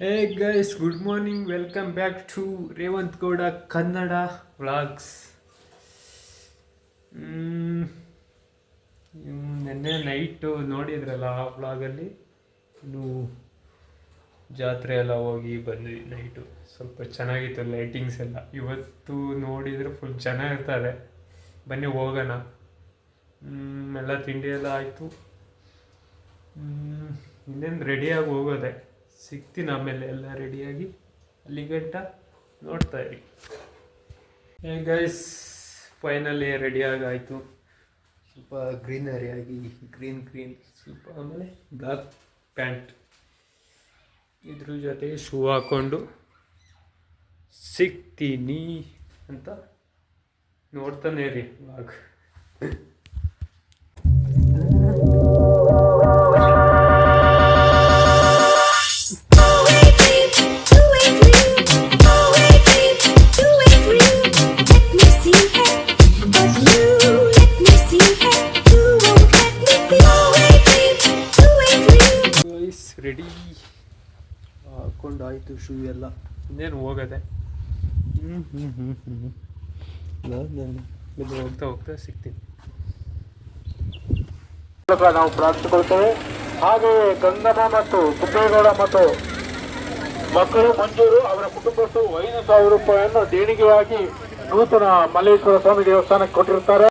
Hey guys, good morning. Welcome back to Revanth Gowda Kannada vlogs. ನಿನ್ನೆ night ನೋಡಿದ್ರಲ್ಲ ಆ ವ್ಲಾಗಲ್ಲಿ ಇನ್ನು ಜಾತ್ರೆ ಎಲ್ಲ ಹೋಗಿ ಬಂದ್ವಿ. ನೈಟು ಸ್ವಲ್ಪ ಚೆನ್ನಾಗಿತ್ತು ಲೈಟಿಂಗ್ಸ್ ಎಲ್ಲ. ಇವತ್ತು ನೋಡಿದರೆ ಫುಲ್ ಚೆನ್ನಾಗಿರ್ತಾರೆ. ಬನ್ನಿ ಹೋಗೋಣ. ಎಲ್ಲ ತಿಂಡಿ ಎಲ್ಲ ಆಯಿತು. ಇನ್ನೇನು ರೆಡಿಯಾಗಿ ಹೋಗೋದೆ. ಸಿಗ್ತೀನಿ ಆಮೇಲೆ ಎಲ್ಲ ರೆಡಿಯಾಗಿ. ಅಲ್ಲಿ ಗಂಟ ನೋಡ್ತಾ ಇರಿ. ಗೈಸ್, ಫೈನಲಿ ರೆಡಿಯಾಗಿ ಆಯಿತು. ಸ್ವಲ್ಪ ಗ್ರೀನರಿ ಆಗಿ ಗ್ರೀನ್ ಸ್ವಲ್ಪ, ಆಮೇಲೆ ಬ್ಲ್ಯಾಕ್ ಪ್ಯಾಂಟ್, ಇದ್ರ ಜೊತೆ ಶೂ ಹಾಕ್ಕೊಂಡು ಸಿಗ್ತೀನಿ ಅಂತ ನೋಡ್ತಾನೆ ರೀ ವ್ಲಾಗ್. ರೆಡಿ ಹಾಕ್ಕೊಂಡು ಆಯಿತು ಶೂ ಎಲ್ಲ. ಇನ್ನೇನು ಹೋಗೋದೆ. ಹೋಗ್ತಾ ಹೋಗ್ತಾ ಸಿಗ್ತೀನಿ. ನಾವು ಪ್ರಾರ್ಥಿಸಿಕೊಳ್ತೇವೆ. ಹಾಗೆಯೇ ಗಂಗಮ್ಮ ಮತ್ತು ಸುಬ್ಬೇಗೌಡ ಮತ್ತು ಮಕ್ಕಳು ಮಂಜೂರು ಅವರ ಕುಟುಂಬಸ್ಥರು 5,000 ರೂಪಾಯಿಯನ್ನು ದೇಣಿಗೆಯಾಗಿ ನೂತನ ಮಲ್ಲೇಶ್ವರ ಸ್ವಾಮಿ ದೇವಸ್ಥಾನಕ್ಕೆ ಕೊಟ್ಟಿರುತ್ತಾರೆ.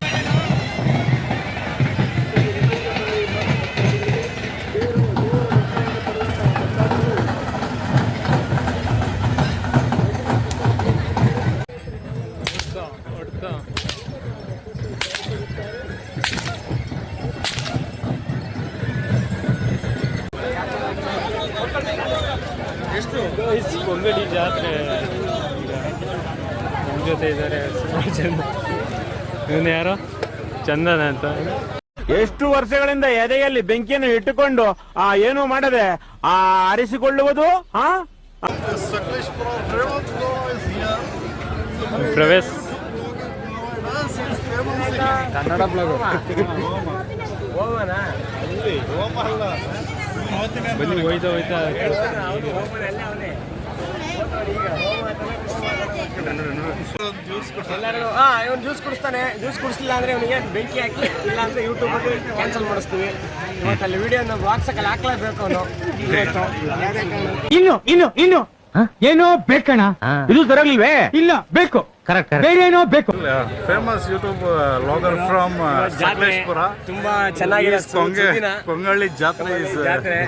ಕೊಂಗಡಿ ಜಾತ್ರೆ ನಮ್ಮ ಜೊತೆ ಇದ್ದಾರೆ ಸುಮಾರು ಜನ. ಇವನು ಯಾರೋ ಚಂದನ ಅಂತ. ಎಷ್ಟು ವರ್ಷಗಳಿಂದ ಎದೆಯಲ್ಲಿ ಬೆಂಕಿಯನ್ನು ಇಟ್ಟುಕೊಂಡು ಏನು ಮಾಡದೆ ಆರಿಸಿಕೊಳ್ಳುವುದು. ಪ್ರವೇಶ್ ಕನ್ನಡ ಬ್ಲಾಗ್. ಬನ್ನಿ, ಹೋಯ್ತಾ ಇವನು ಜ್ಯೂಸ್ ಕುಡಿಸ್ತಾನೆ. ಜ್ಯೂಸ್ ಕುಡಿಸ್ಲಿಲ್ಲ ಅಂದ್ರೆ ಇವನಿಗೆ ಬೆಂಕಿ ಹಾಕಿ, ಇಲ್ಲ ಅಂದ್ರೆ ಯೂಟ್ಯೂಬ್ ಕ್ಯಾನ್ಸಲ್ ಮಾಡಿಸ್ತೀವಿ. ಇವತ್ತಲ್ಲಿ ವಿಡಿಯೋನ ವಾಟ್ಸಪ್ ಹಾಕ್ಲೇಬೇಕು ಅವನು. ಇನ್ನು ಏನೋ ಬೇಕಣ್ಣ, ಇದು ತರಲಿಲ್ವೇ? ಇಲ್ಲ, ಬೇಕು, ಕರೆಕ್ಟ್, ಬೇರೆ ಏನೋ ಬೇಕು. Famous YouTube logger from Sakleshpur. ತುಂಬಾ ಚೆನ್ನಾಗಿದೆ ಕೊಂಗಳ್ಳಿ ಜಾತ್ರೆ.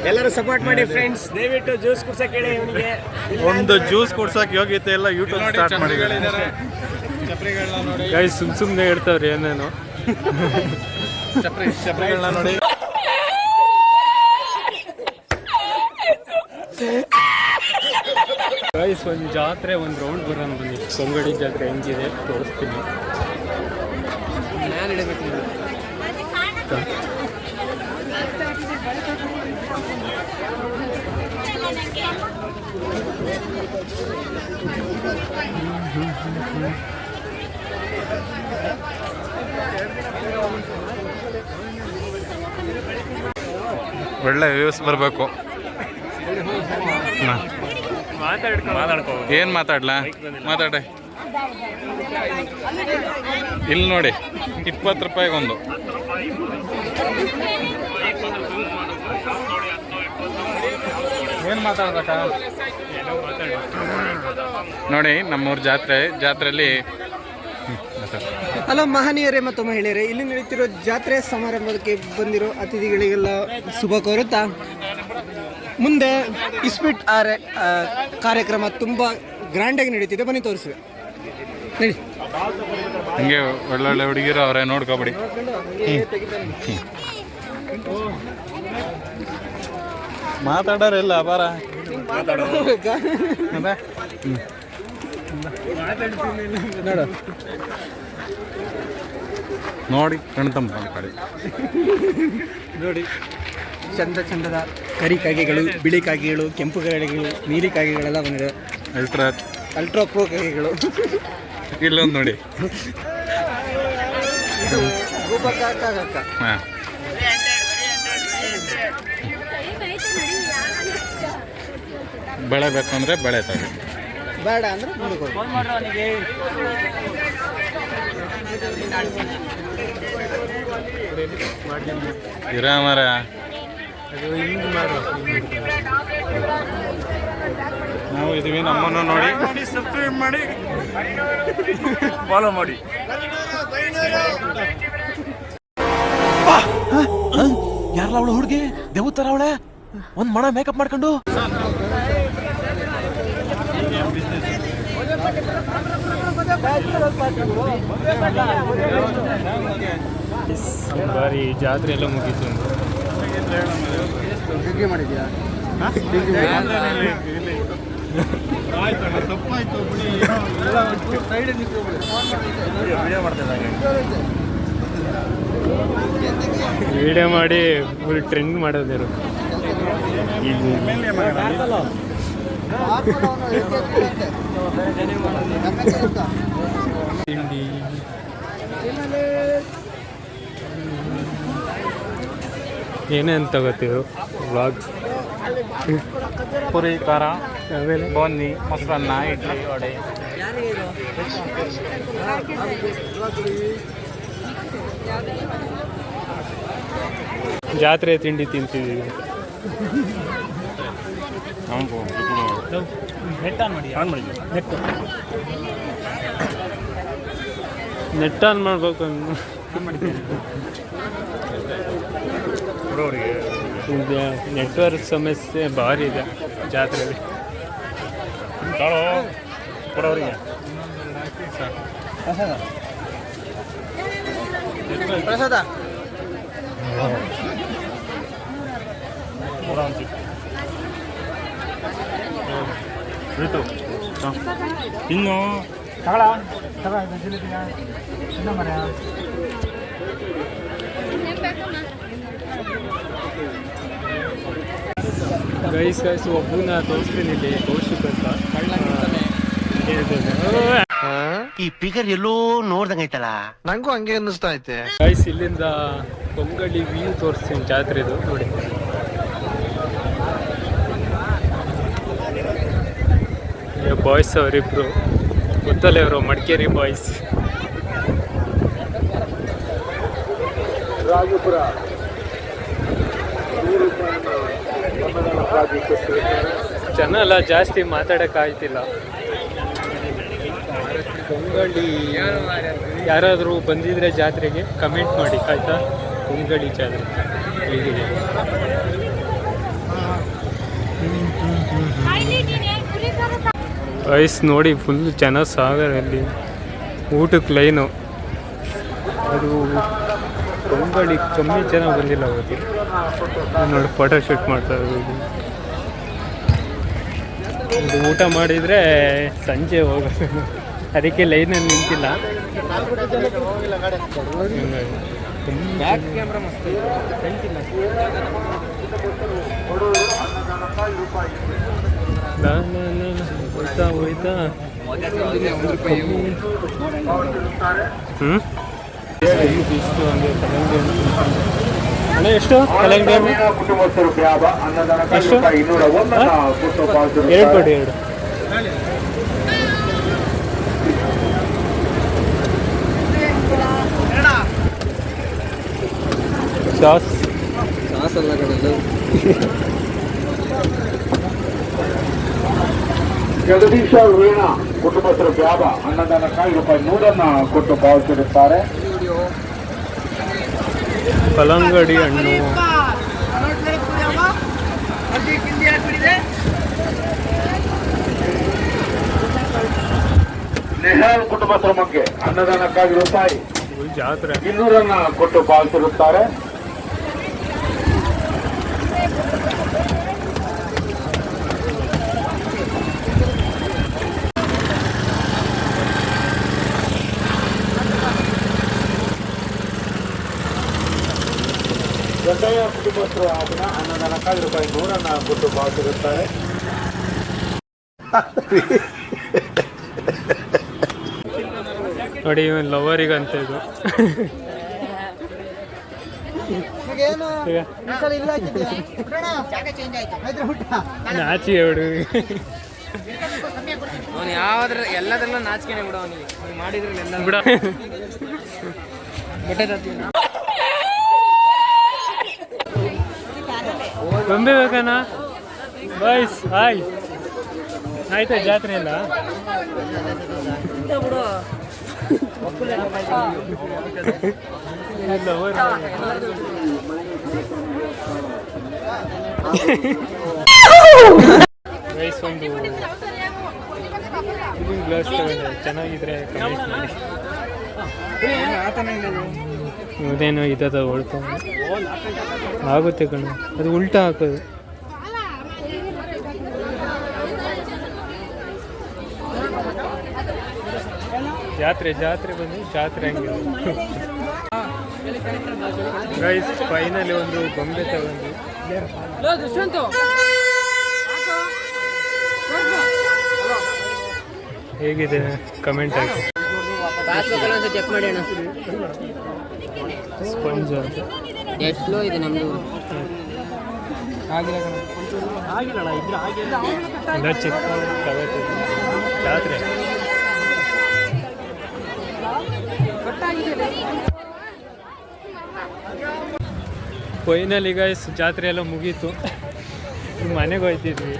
ಎಲ್ಲರೂ ಸಪೋರ್ಟ್ ಮಾಡಿ ಫ್ರೆಂಡ್ಸ್. ದಯವಿಟ್ಟು ಜ್ಯೂಸ್ ಕುಡ್ಸಕ್ ಹೇಳಿ ಇವನಿಗೆ. ಒಂದು ಜ್ಯೂಸ್ ಕುಡ್ಸಕ್ ಯೋಗ್ಯತೆ ಎಲ್ಲ ಯೂಟ್ಯೂಬ್ ಸ್ಟಾರ್ಟ್ ಮಾಡಿ. ಗೈಸ್ ಸುಮ್ಮನೆ ಹೇಳ್ತಾವ್ರಿ ಏನೇನು. ಚಪ್ರಿಗಳನ್ನ ನೋಡಿ. ಗೈಸ್, ಒಂದು ಜಾತ್ರೆ ಒಂದು ರೌಂಡ್ ಬರೋಣ ಬನ್ನಿ. ಕೊಂಗಡಿ ಜಾತ್ರೆ ಹೆಂಗಿದೆ ತೋರಿಸ್ತೀನಿ. ಒಳ್ಳೆ ವ್ಯೂಸ್ ಬರಬೇಕು. ಏನ್ ಮಾತಾಡ್ಲಾ? ಮಾತಾಡ. ಇಲ್ಲಿ ನೋಡಿ, 20 ರೂಪಾಯಿಗೊಂದು. ಏನ್ ಮಾತಾಡ್ಬೇಕ ನೋಡಿ. ನಮ್ಮೂರ ಜಾತ್ರೆಯಲ್ಲಿ ಹಲೋ ಮಹನೀಯರೇ ಮತ್ತು ಮಹಿಳೆಯರೇ, ಇಲ್ಲಿ ನಡೀತಿರೋ ಜಾತ್ರೆ ಸಮಾರಂಭಕ್ಕೆ ಬಂದಿರೋ ಅತಿಥಿಗಳಿಗೆಲ್ಲ ಶುಭ ಕೋರುತ್ತಾ, ಮುಂದೆ ಇಸ್ಪಿಟ್ ಕಾರ್ಯಕ್ರಮ ತುಂಬ ಗ್ರ್ಯಾಂಡಾಗಿ ನಡೀತಿದೆ. ಬನ್ನಿ ತೋರಿಸಿದೆ ನಡಿ. ಹಂಗೆ ಒಳ್ಳೊಳ್ಳೆ ಹುಡುಗಿರು ಅವರೇ, ನೋಡ್ಕೊಬಿಡಿ. ಮಾತಾಡೋರಿಲ್ಲ ಬಾರ. ನೋಡಿ ಕಣ್ತಂಬ ನೋಡಿ, ಚಂದದ ಕರಿ ಕಾಗೆಗಳು, ಬಿಳಿ ಕಾಗೆಗಳು, ಕೆಂಪು ಕಾಗೆಗಳು, ನೀಲಿ ಕಾಗೆಗಳೆಲ್ಲ ಬಂದಿದೆ. ಅಲ್ಟ್ರಾ ಪ್ರೋ ಕಾಗೆಗಳು. ಇಲ್ಲೊಂದು ನೋಡಿ, ಇದು ಗೋಪಕ್ಕ. ಬೆಳೆ ಬೇಕಂದ್ರೆ ಬೆಳೆ ತಗೊಳ್ಳಿ, ಬೇಡ ಅಂದ್ರೆ ಮುಂದಕ್ಕೆ ಹೋಗಿ. ಇರ ಮರ ಅದು ಹಿಂಗೆ ಮಾಡು. ನಾವು ಇದೀವಿ. ನಮ್ಮನ್ನು ನೋಡಿ ಸಬ್ಸ್ಕ್ರೈಬ್ ಮಾಡಿ, ಫಾಲೋ ಮಾಡಿ. ಯಾರಲ್ಲ ಅವಳು ಹುಡುಗಿ ದೇವತರ ಅವಳೆ ಒಂದ್ ಮಣ ಮೇಕಪ್ ಮಾಡ್ಕೊಂಡು ಬಾರಿ ಜಾತ್ರೆ ಎಲ್ಲ ಮುಗೀತು. ಡಿಗ್ರಿ ಮಾಡಿದ್ಯಾ? ವಿಡಿಯೋ ಮಾಡಿ ಫುಲ್ ಟ್ರೆಂಡ್ ಮಾಡೋದಿರು. ತಿಂಡಿ ಏನೇನು ತಗೋತೀವಿ ವ್ಲಾಗ್? ಪುರಿ, ಖಾರ, ಆಮೇಲೆ ಬನ್ನಿ, ಮೊಸರನ್ನ, ಇಡ್ಲಿ, ವಡೆ. ಜಾತ್ರೆ ತಿಂಡಿ ತಿಂತಿದ್ದೀವಿ. ನೆಟ್ ಆನ್ ಮಾಡ್ಬೇಕು. ನೆಟ್ವರ್ಕ್ ಸಮಸ್ಯೆ ಭಾರಿ ಇದೆ ಜಾತ್ರೆಯಲ್ಲಿ. ಪ್ರಸಾದ ಇನ್ನು ಗೈಸ್ ಒಬ್ಬನ ತೋರಿಸ್ತೀನಿ ಇಲ್ಲಿ, ಕೌಶಿಕ್ ಅಂತ. ಈ ಫಿಗರ್ ಎಲ್ಲೋ ನೋಡ್ದಂಗೈತಲ್ಲ. ನಂಗೂ ಹಂಗೆ ಅನ್ನಿಸ್ತಾ ಐತೆ. ಗೈಸ್ ಇಲ್ಲಿಂದ ಕೊಂಗಳಿ ವ್ಯೂ ತೋರಿಸ್ತೀನಿ ಜಾತ್ರೆದು ನೋಡಿ. ಬಾಯ್ಸ್ ಅವರಿಬ್ರು ಗೊತ್ತಲ್ಲ, ಇವರು ಮಡಿಕೇರಿ ಬಾಯ್ಸ್. ರಾಜಪುರ ಜನ ಎಲ್ಲ ಜಾಸ್ತಿ ಮಾತಾಡೋಕ್ಕಾಗ್ತಿಲ್ಲ. ಕೊಂಗಳಿ ಯಾರಾದರೂ ಬಂದಿದ್ರೆ ಜಾತ್ರೆಗೆ ಕಮೆಂಟ್ ಮಾಡಿ ಆಯಿತಾ? ಕೊಂಗಳಿ ಜಾತ್ರೆ ಹೇಗಿದೆ? ಐಸ್ ನೋಡಿ ಫುಲ್ ಜನ ಸಾಗರಲ್ಲಿ. ಊಟಕ್ಕೆ ಲೈನು. ಅದು ಕೊಂಗಳಿ ಕಮ್ಮಿ ಜನ ಬಂದಿಲ್ಲ ಅವತ್ತು ನೋಡಿ, ಫೋಟೋ ಶೂಟ್ ಮಾಡ್ತಾ ಇರೋದು. ಇದು ಊಟ ಮಾಡಿದರೆ ಸಂಜೆ ಹೋಗೋದು, ಅದಕ್ಕೆ ಲೈನಲ್ಲಿ ನಿಂತಿಲ್ಲ. ಹೋಯ್ತಾ ಹೋಯ್ತಾ ಎಷ್ಟು ಕಲಂಗಡಿ ಎಷ್ಟು? 2 ಕೊಡಿ, 2. ಸಾಸ್ ಅಲ್ಲ ಕಣದು. ಜಗದೀಶ ವೀಣಾ ಕುಟುಂಬಸ್ಥರು ವ್ಯಾಪ ಅನ್ನದಾನಕ್ಕಾಗಿ ₹100 ಕೊಟ್ಟು ಪಾವತಿಸುತ್ತಾರೆ. ಕಲ್ಲಂಗಡಿ ಹಣ್ಣು, ನೆಹಾಲ್ ಕುಟುಂಬಸ್ಥರ ಬಗ್ಗೆ ಅನ್ನದಾನಕ್ಕಾಗಿ ಜಾತ್ರೆ ₹200 ಕೊಟ್ಟು ಪಾವತಿಸುತ್ತಾರೆ. ದೊಡ್ಡಯ್ಯ ಕುಟುಂಬಸ್ಥರು ಅದನ್ನ ಅನ್ನದಾನಕ್ಕಾಗಿ ₹100 ಕೊಟ್ಟು ಪಾವತಿಸುತ್ತಾರೆ. ನೋಡಿ, ಇವನ್ ಲವರಿಗಂತ ಇದು. ಇವಾಗೇನು ಈ ಸಲ ಇಲ್ಲ ಹಾಕಿದ್ಯಾ? ಆಯ್ತು ಊಟ. ನಾಚಿಗೆ ಹುಡುಗ ಅವನು ಯಾವ್ದ್ರ ಎಲ್ಲದರಲ್ಲೂ ನಾಚಿಕೆನೆ ಬಿಡು ಅವನಿಗೆ ಮಾಡಿದ್ರಲ್ಲಿ ಎಲ್ಲ ಬಿಡ ಗೊಂಬೆ ಬೇಕಣ್ಣ ಬಾಯ್ಸ್ ಹಾಯ್ ಆಯ್ತಾ ಜಾತ್ರೆ ಎಲ್ಲ ವಯಸ್ಸು ಒಂದು ಗ್ಲಾಸ್ ತಗೊಂಡೆ ಚೆನ್ನಾಗಿದ್ರೆ ಕಮೆಂಟ್ ಮಾಡಿ ಅದೇನೋ ಇದ್ದದ ಉಳ್ಕೊ ಆಗುತ್ತೆ ಕಣ ಅದು ಉಲ್ಟಾ ಹಾಕೋದು ಜಾತ್ರೆ ಜಾತ್ರೆ ಬಂದು ಜಾತ್ರೆ ಹಂಗೆ ಗೈಸ್ ಫೈನಲಿ ಒಂದು ಗೊಂಬೆ ತಗೊಂಡು ಹೇಗಿದೆ ಕಮೆಂಟ್ ಹಾಕಿ ಚೆಕ್ ಮಾಡಿ ಅಣ್ಣ ಸ್ಪಂಜ್ ಅಂತ ಎಷ್ಟು ಇದೆ ನಮ್ದು ಎಲ್ಲ ಚೆಕ್ ತಗೋತೀವಿ ಜಾತ್ರೆ ಫೈನಲಿ ಗೈಸ್ ಜಾತ್ರೆ ಎಲ್ಲ ಮುಗೀತು ಮನೆಗೆ ಹೋಯ್ತಿದ್ವಿ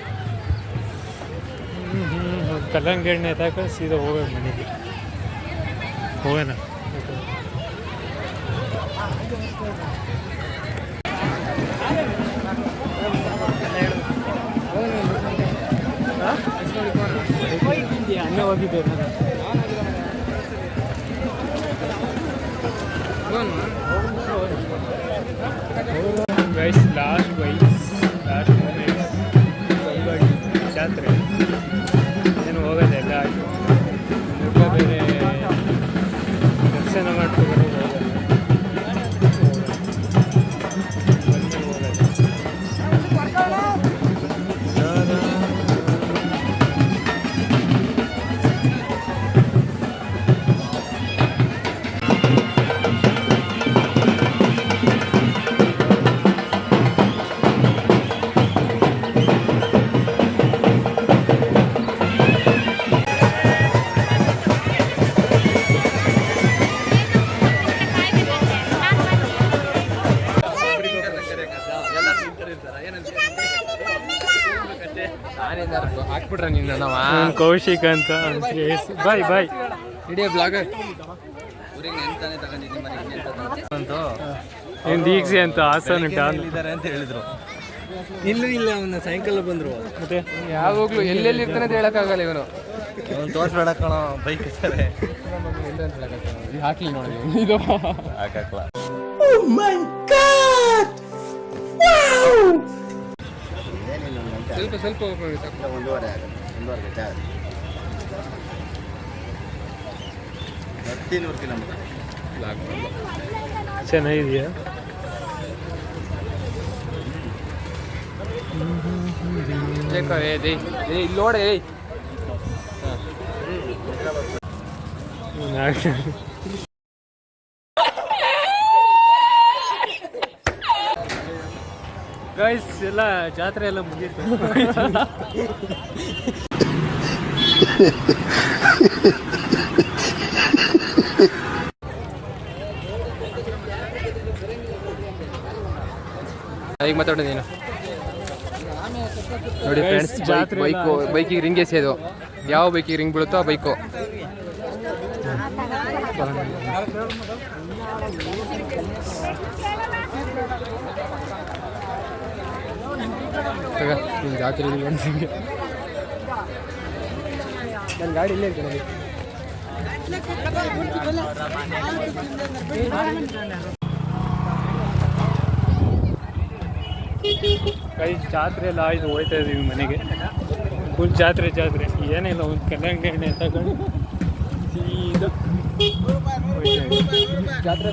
ಕಲ್ಲಂಗಡಿ ಎಣ್ಣೆ ತಗೊಂಡು ಸೀದಾ ಹೋಗೋಣ ಮನೆಗೆ ಹೋಗೋಣ ಅನ್ನ ಹೋಗಿದ್ದೆ ಗೈಸ್ ಲಾಸ್ಟ್ ಮೂಮೆಂಟ್ಸ್ ಜಾತ್ರೆ ಏನು ಹೋಗೋದೆಲ್ಲ ಆಯಿತು ಊಟ ಬೇರೆ ದರ್ಶನ ಮಾಡ್ಕೊಂಡು ಹಾಕ್ಬಿಟ್ರೆ ನಿನ್ನ ನಾವ ಕೌಶಿಕ್ ಅಂತ ಬಾಯ್ ಬಾಯ್ ಇಡೀ ಬ್ಲಾಗ್ ಏನು ದೀಕ್ಷೆ ಅಂತ ಹಾಸನ ಅಂತ ಹೇಳಿದ್ರು. ಇಲ್ಲ ಅವನ್ನ ಸಾಯಂಕಾಲ ಬಂದ್ರು ಮತ್ತೆ ಯಾವಾಗ್ಲೂ ಎಲ್ಲೆಲ್ಲಿ ಇರ್ತಾನೆ ಅಂತ ಹೇಳಕ್ಕಾಗಲ್ಲ ಇವನು ತೋರ್ಸ್ಬೇಡ ಕಣ ಬೈಕ್ ಇದ್ದಾರೆ ಹಾಕ್ಲಿ ನೋಡಿ ಇದು ಹಾಕಲ್ಲ. ಸ್ವಲ್ಪ ಒಂದೂವರೆ ಕಿಲೋಮೀಟರ್ ಚೆನ್ನಾಗಿದೆಯಾ ಇಲ್ಲಿ ನೋಡಿ ಗೈಸ್ ಎಲ್ಲ ಜಾತ್ರೆ ಎಲ್ಲ ಮುಗೀತು ಈಗ ಮಾತಾಡೋದು ನೀನು ನೋಡಿ ಫ್ರೆಂಡ್ಸ್ ಜಾತ್ರೆ ಬೈಕಿಗೆ ರಿಂಗ್ ಎಸೆಯೋದು ಯಾವ ಬೈಕಿಗೆ ರಿಂಗ್ ಬೀಳುತ್ತೋ ಆ ಬೈಕು ಜಾತ್ರೆ ನನ್ನ ಗಾಡಿ ಇಲ್ಲೇ ಇರ್ತದೆ ನೋಡಿ ಜಾತ್ರೆ ಎಲ್ಲ ಆಯ್ತು ಹೋಯ್ತಾ ಇದೀವಿ ಮನೆಗೆ ಫುಲ್ ಜಾತ್ರೆ ಏನಿಲ್ಲ ಒಂದು ಕಲ್ಲಂಗಡಿ ಎಣ್ಣೆ ತಗೊಂಡು ಸೀದಾ ಜಾತ್ರೆ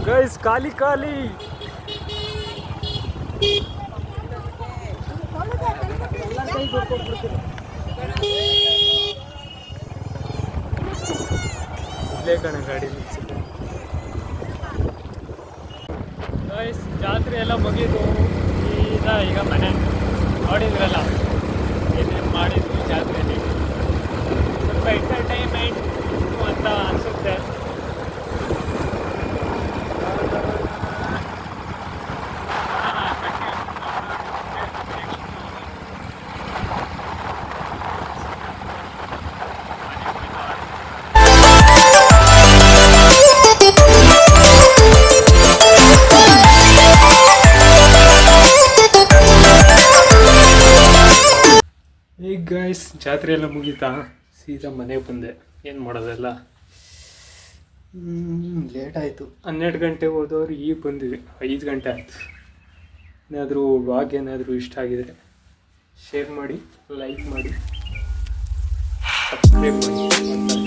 ಗೈಸ್ ಖಾಲಿ ಖಾಲಿ ಇಲ್ಲೇ ಕಣ ಗಾಡಿ ನಿಲ್ಸಿದೆ. ಜಾತ್ರೆ ಎಲ್ಲ ಮುಗೀತು, ಈಗ ಮನೆ ನೋಡಿದ್ರಲ್ಲ ಏನೇನು ಮಾಡಿದ್ವಿ ಜಾತ್ರೆಯಲ್ಲಿ. ಸ್ವಲ್ಪ ಎಂಟರ್ಟೈನ್ಮೆಂಟ್ ಅಂತ ಅನಿಸುತ್ತೆ. ಈಗ ಗೈಸ್ ಜಾತ್ರೆ ಎಲ್ಲ ಮುಗೀತಾ, ಸೀದಾ ಮನೆಗೆ ಬಂದೆ. ಏನು ಮಾಡೋದಲ್ಲ, ಲೇಟ್ ಆಯಿತು. 12 ಗಂಟೆಗೆ ಹೋದವ್ರು ಈಗ ಬಂದ್ವಿ, 5 ಗಂಟೆ ಆಯಿತು. ಏನಾದರೂ ವ್ಲಾಗ್ ಏನಾದರೂ ಇಷ್ಟ ಆಗಿದರೆ ಶೇರ್ ಮಾಡಿ, ಲೈಕ್ ಮಾಡಿ, ಸಬ್ಸ್ಕ್ರೈಬ್ ಮಾಡಿ.